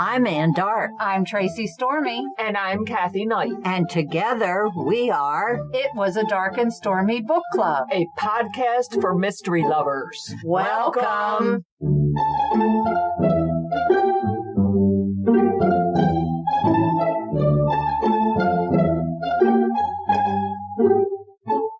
I'm Ann Dart. I'm Tracy Stormy. And I'm Kathy Knight. And together we are It Was a Dark and Stormy Book Club, a podcast for mystery lovers. Welcome.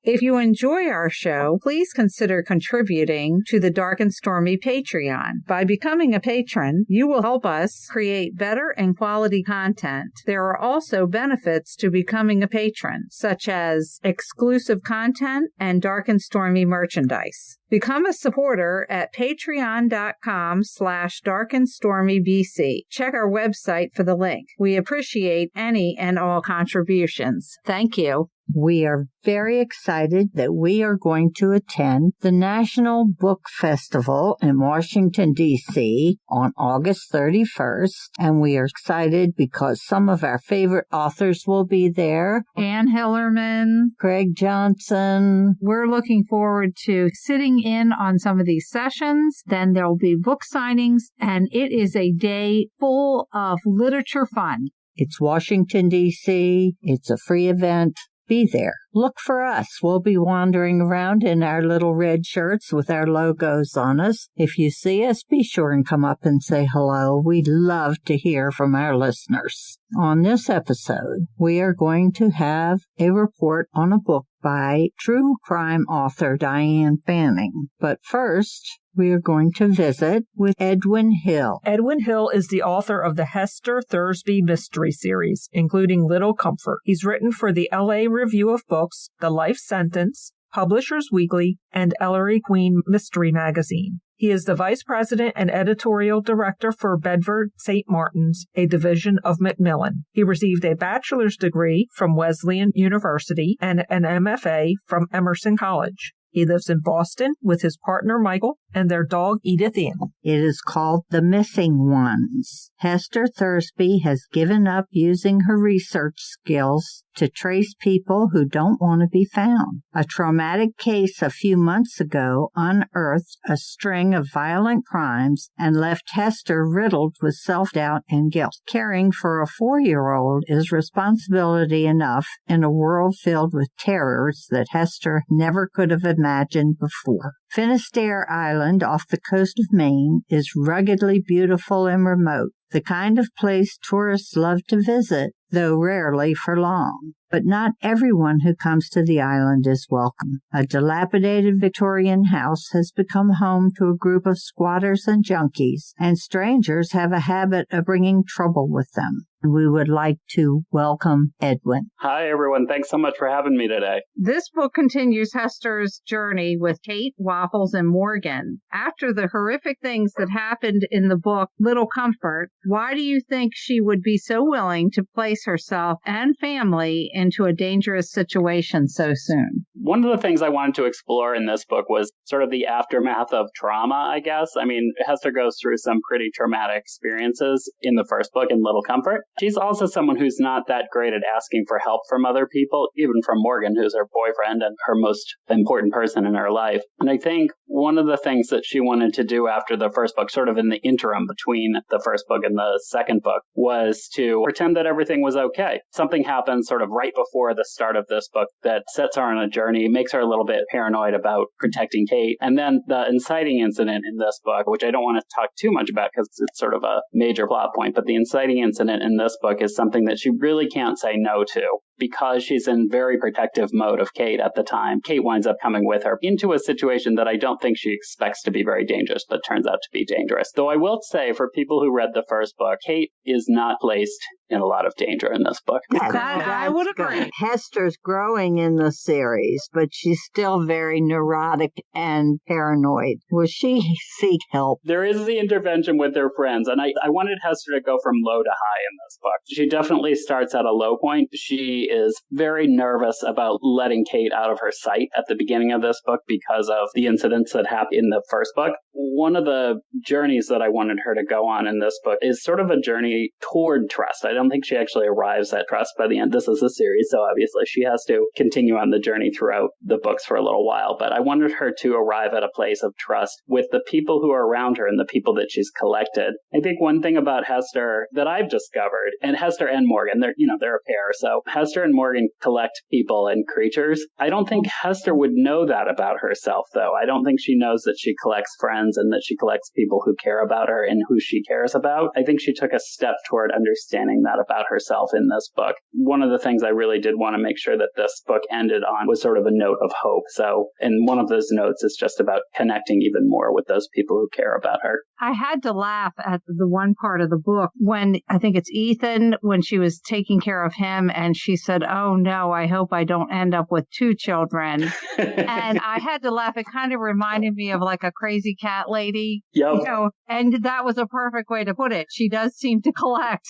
If you enjoy our show, please consider contributing to the Dark and Stormy Patreon. By becoming a patron, you will help us create better and quality content. There are also benefits to becoming a patron, such as exclusive content and Dark and Stormy merchandise. Become a supporter at patreon.com/darkandstormybc. Check our website for the link. We appreciate any and all contributions. Thank you. We are very excited that we are going to attend the National Book Festival in Washington, D.C. on August 31st, and we are excited because some of our favorite authors will be there. Ann Hillerman, Craig Johnson. We're looking forward to sitting in on some of these sessions. Then there'll be book signings, and it is a day full of literature fun. It's Washington, D.C. It's a free event. Be there. Look for us. We'll be wandering around in our little red shirts with our logos on us. If you see us, be sure and come up and say hello. We'd love to hear from our listeners. On this episode, we are going to have a report on a book by true crime author Diane Fanning. But first, we are going to visit with Edwin Hill. Edwin Hill is the author of the Hester Thursby mystery series, including Little Comfort. He's written for the LA Review of Books, The Life Sentence, Publishers Weekly, and Ellery Queen Mystery Magazine. He is the vice president and editorial director for Bedford St. Martin's, a division of Macmillan. He received a bachelor's degree from Wesleyan University and an MFA from Emerson College. He lives in Boston with his partner Michael and their dog Edith Ann. It is called The Missing Ones. Hester Thursby has given up using her research skills to trace people who don't want to be found. A traumatic case a few months ago unearthed a string of violent crimes and left Hester riddled with self-doubt and guilt. Caring for a 4-year-old is responsibility enough in a world filled with terrors that Hester never could have imagined before. Finisterre Island off the coast of Maine is ruggedly beautiful and remote, the kind of place tourists love to visit, though rarely for long. But not everyone who comes to the island is welcome. A dilapidated Victorian house has become home to a group of squatters and junkies, and strangers have a habit of bringing trouble with them. We would like to welcome Edwin. Hi, everyone. Thanks so much for having me today. This book continues Hester's journey with Kate, Waffles, and Morgan. After the horrific things that happened in the book Little Comfort, why do you think she would be so willing to place herself and family into a dangerous situation so soon? One of the things I wanted to explore in this book was sort of the aftermath of trauma, I guess. I mean, Hester goes through some pretty traumatic experiences in the first book, in Little Comfort. She's also someone who's not that great at asking for help from other people, even from Morgan, who's her boyfriend and her most important person in her life. And I think one of the things that she wanted to do after the first book, sort of in the interim between the first book and the second book, was to pretend that everything was okay. Something happens sort of right before the start of this book that sets her on a journey, makes her a little bit paranoid about protecting Kate. And then the inciting incident in this book, which I don't want to talk too much about because it's sort of a major plot point, but the inciting incident in this book is something that she really can't say no to because she's in very protective mode of Kate at the time. Kate winds up coming with her into a situation that I don't think she expects to be very dangerous, but turns out to be dangerous. Though I will say, for people who read the first book, Kate is not placed in a lot of danger in this book. I would agree. Hester's growing in the series, but she's still very neurotic and paranoid. Will she seek help? There is the intervention with her friends, and I wanted Hester to go from low to high in this book. She definitely starts at a low point. She Annie is very nervous about letting Kate out of her sight at the beginning of this book because of the incidents that happened in the first book. One of the journeys that I wanted her to go on in this book is sort of a journey toward trust. I don't think she actually arrives at trust by the end. This is a series, so obviously she has to continue on the journey throughout the books for a little while. But I wanted her to arrive at a place of trust with the people who are around her and the people that she's collected. I think one thing about Hester that I've discovered, and Hester and Morgan, they're a pair. So Hester and Morgan collect people and creatures. I don't think Hester would know that about herself, though. I don't think she knows that she collects friends and that she collects people who care about her and who she cares about. I think she took a step toward understanding that about herself in this book. One of the things I really did want to make sure that this book ended on was sort of a note of hope. So, and one of those notes is just about connecting even more with those people who care about her. I had to laugh at the one part of the book when I think it's Ethan, when she was taking care of him and she said, "Oh no, I hope I don't end up with 2 children." And I had to laugh. It kind of reminded me of like a crazy cat lady. Yep. And that was a perfect way to put it. She does seem to collect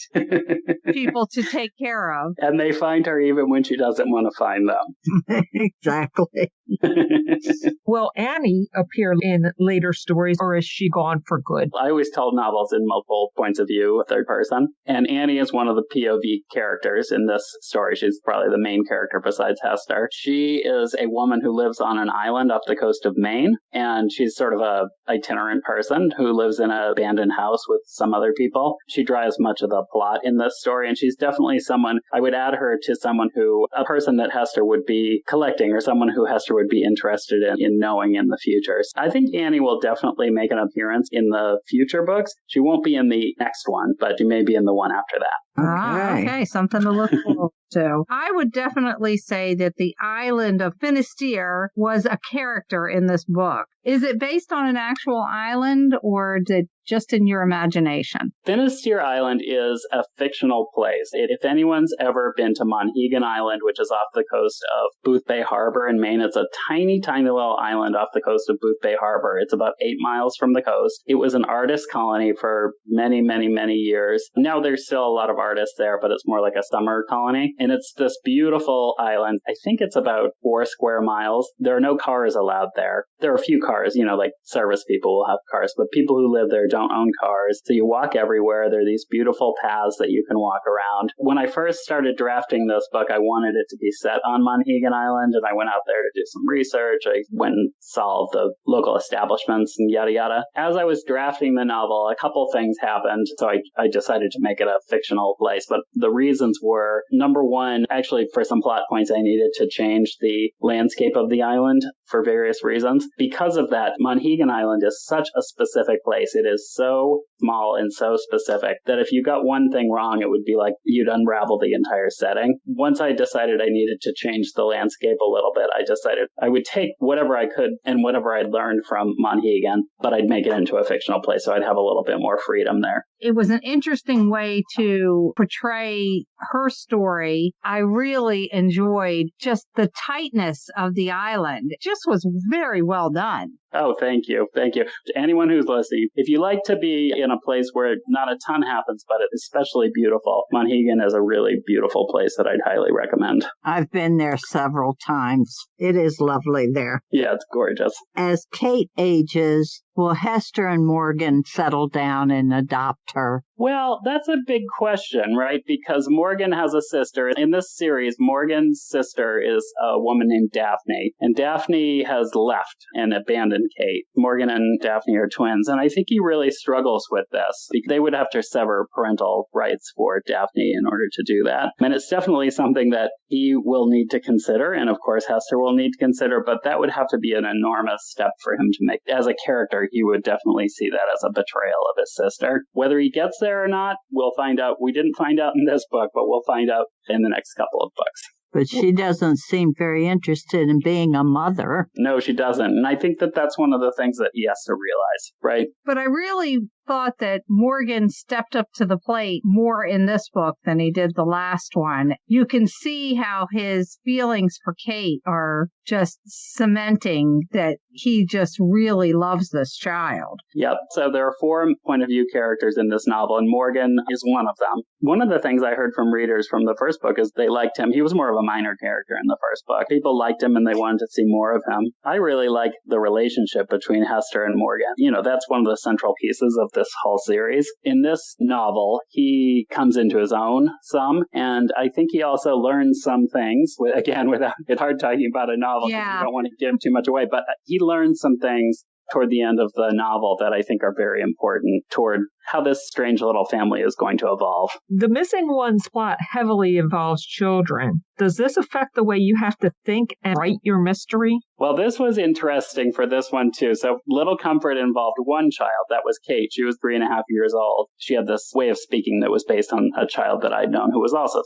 people to take care of. And they find her even when she doesn't want to find them. Exactly. Will Annie appear in later stories, or is she gone for good? I always tell novels in multiple points of view, third person. And Annie is one of the POV characters in this story. She's probably the main character besides Hester. She is a woman who lives on an island off the coast of Maine. And she's sort of a itinerant person who lives in an abandoned house with some other people. She drives much of the plot in this story. And she's definitely someone, I would add her to a person that Hester would be collecting or someone who Hester would be interested in knowing in the future. So I think Annie will definitely make an appearance in the future books. She won't be in the next one, but she may be in the one after that. Okay. Something to look forward to. I would definitely say that the island of Finisterre was a character in this book. Is it based on an actual island or just in your imagination? Finisterre Island is a fictional place. If anyone's ever been to Monhegan Island, which is off the coast of Booth Bay Harbor in Maine, it's a tiny, tiny little island off the coast of Booth Bay Harbor. It's about 8 miles from the coast. It was an artist colony for many, many, many years. Now there's still a lot of artists there, but it's more like a summer colony. And it's this beautiful island. I think it's about 4 square miles. There are no cars allowed there. There are a few cars, like service people will have cars, but people who live there don't own cars. So you walk everywhere. There are these beautiful paths that you can walk around. When I first started drafting this book, I wanted it to be set on Monhegan Island, and I went out there to do some research. I went and saw the local establishments and yada yada. As I was drafting the novel, a couple things happened, so I decided to make it a fictional place. But the reasons were, number one, actually for some plot points, I needed to change the landscape of the island for various reasons. Because of that, Monhegan Island is such a specific place. It is so small and so specific that if you got one thing wrong, it would be like you'd unravel the entire setting. Once I decided I needed to change the landscape a little bit, I decided I would take whatever I could and whatever I'd learned from Monhegan, but I'd make it into a fictional place so I'd have a little bit more freedom there. It was an interesting way to portray her story. I really enjoyed just the tightness of the island. It just was very well done. Oh, thank you. Thank you. To anyone who's listening, if you like to be in a place where not a ton happens, but it's especially beautiful, Monhegan is a really beautiful place that I'd highly recommend. I've been there several times. It is lovely there. Yeah, it's gorgeous. As Kate ages, will Hester and Morgan settle down and adopt her? Well, that's a big question, right? Because Morgan has a sister. In this series, Morgan's sister is a woman named Daphne, and Daphne has left and abandoned Kate. Morgan and Daphne are twins, and I think he really struggles with this. They would have to sever parental rights for Daphne in order to do that. And it's definitely something that he will need to consider, and of course Hester will need to consider, but that would have to be an enormous step for him to make. As a character, he would definitely see that as a betrayal of his sister. Whether he gets there or not, we'll find out. We didn't find out in this book, but we'll find out in the next couple of books. But she doesn't seem very interested in being a mother. No, she doesn't. And I think that that's one of the things that he has to realize, right? But I really thought that Morgan stepped up to the plate more in this book than he did the last one. You can see how his feelings for Kate are just cementing that he just really loves this child. Yep. So there are 4 point of view characters in this novel, and Morgan is one of them. One of the things I heard from readers from the first book is they liked him. He was more of a minor character in the first book. People liked him and they wanted to see more of him. I really like the relationship between Hester and Morgan. You know, that's one of the central pieces of this whole series. In this novel, he comes into his own some, and I think he also learns some things. Again, without it's hard talking about a novel because you don't want to give too much away, but he learns some things toward the end of the novel that I think are very important toward how this strange little family is going to evolve. The Missing Ones plot heavily involves children. Does this affect the way you have to think and write your mystery? Well, this was interesting for this one, too. So Little Comfort involved one child. That was Kate. She was 3.5 years old. She had this way of speaking that was based on a child that I'd known who was also 3.5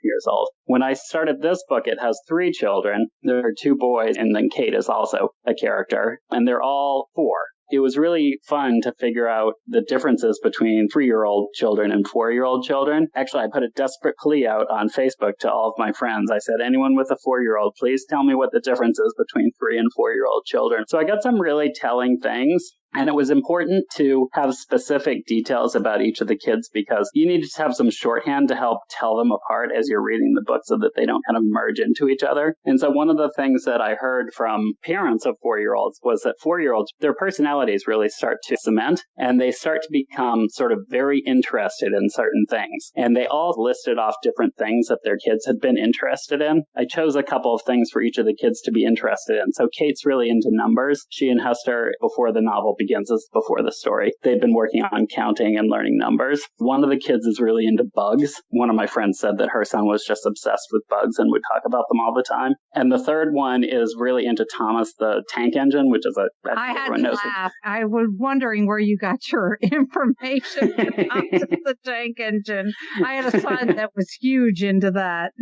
years old. When I started this book, it has 3 children. There are 2 boys, and then Kate is also a character, and they're all 4. It was really fun to figure out the differences between 3-year-old children and 4-year-old children. Actually, I put a desperate plea out on Facebook to all of my friends. I said, anyone with a 4-year-old, please tell me what the difference is between 3 and 4-year-old children. So I got some really telling things. And it was important to have specific details about each of the kids because you need to have some shorthand to help tell them apart as you're reading the book so that they don't kind of merge into each other. And so one of the things that I heard from parents of 4-year-olds was that 4-year-olds, their personalities really start to cement and they start to become sort of very interested in certain things. And they all listed off different things that their kids had been interested in. I chose a couple of things for each of the kids to be interested in. So Kate's really into numbers. She and Hester, before the novel begins, as before the story, they've been working on counting and learning numbers. One of the kids is really into bugs. One of my friends said that her son was just obsessed with bugs and would talk about them all the time. And the third one is really into Thomas the Tank Engine, which is I had to laugh. I was wondering where you got your information about the Tank Engine. I had a son that was huge into that.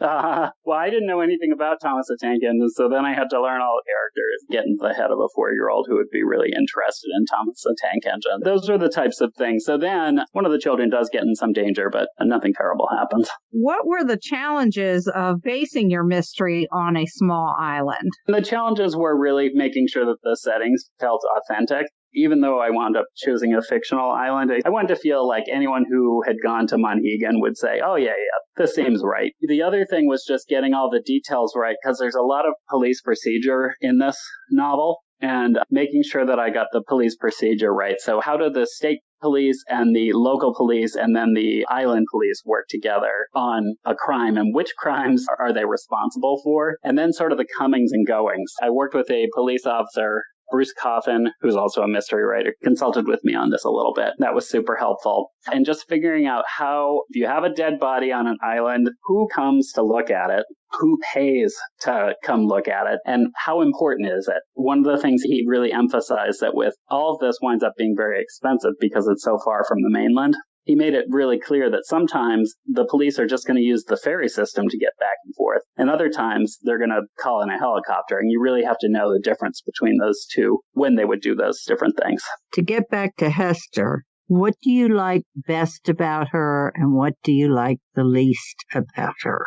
Well, I didn't know anything about Thomas the Tank Engine, so then I had to learn all the characters, get into the head of a 4-year-old who would be really interested in Thomas the Tank Engine. Those are the types of things. So then one of the children does get in some danger, but nothing terrible happens. What were the challenges of basing your mystery on a small island? The challenges were really making sure that the settings felt authentic. Even though I wound up choosing a fictional island, I wanted to feel like anyone who had gone to Monhegan would say, oh, yeah, this seems right. The other thing was just getting all the details right, because there's a lot of police procedure in this novel, and making sure that I got the police procedure right. So how do the state police and the local police and then the island police work together on a crime, and which crimes are they responsible for? And then sort of the comings and goings. I worked with a police officer, Bruce Coffin, who's also a mystery writer, consulted with me on this a little bit. That was super helpful. And just figuring out how, if you have a dead body on an island, who comes to look at it? Who pays to come look at it? And how important is it? One of the things he really emphasized that with all of this winds up being very expensive because it's so far from the mainland. He made it really clear that sometimes the police are just going to use the ferry system to get back and forth. And other times they're going to call in a helicopter. And you really have to know the difference between those two when they would do those different things. To get back to Hester, what do you like best about her and what do you like the least about her?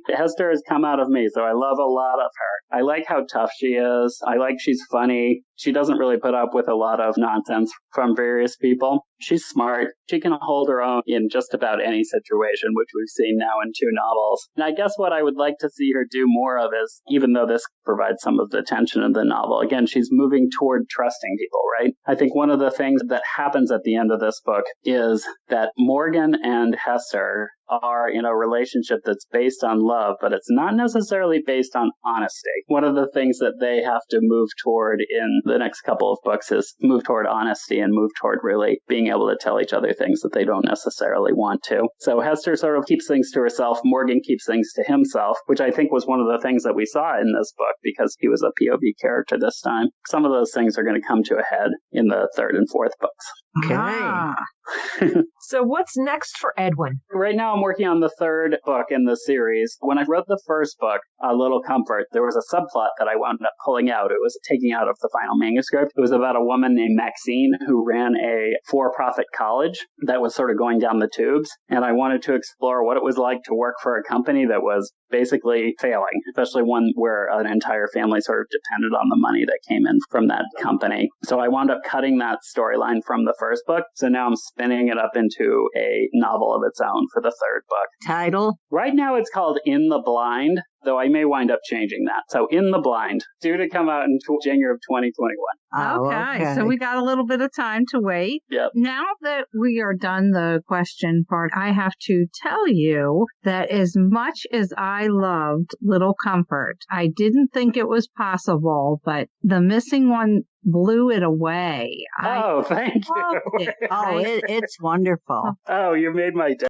Hester has come out of me, so I love a lot of her. I like how tough she is. I like she's funny. She doesn't really put up with a lot of nonsense from various people. She's smart. She can hold her own in just about any situation, which we've seen now in 2 novels. And I guess what I would like to see her do more of is, even though this provides some of the tension in the novel, again, she's moving toward trusting people, right? I think one of the things that happens at the end of this book is that Morgan and Hester are in a relationship that's based on love, but it's not necessarily based on honesty. One of the things that they have to move toward in the next couple of books is move toward honesty and move toward really being able to tell each other things that they don't necessarily want to. So Hester sort of keeps things to herself. Morgan keeps things to himself, which I think was one of the things that we saw in this book because he was a POV character this time. Some of those things are going to come to a head in the 3rd and 4th books. Okay. So what's next for Edwin? Right now I'm working on the third book in the series. When I wrote the first book, A Little Comfort, there was a subplot that I wound up pulling out. It was taking out of the final manuscript. It was about a woman named Maxine who ran a for-profit college that was sort of going down the tubes. And I wanted to explore what it was like to work for a company that was basically failing, especially one where an entire family sort of depended on the money that came in from that company. So I wound up cutting that storyline from the first book. So now I'm spinning it up into a novel of its own for the third book. Title? Right now it's called In the Blind, though I may wind up changing that. So In the Blind, due to come out in January of 2021. Oh, okay. So we got a little bit of time to wait. Yep. Now that we are done the question part, I have to tell you that as much as I loved Little Comfort, I didn't think it was possible, but the missing one blew it away. Oh, thank you. Loved it. Oh, it's wonderful. Oh, you made my day.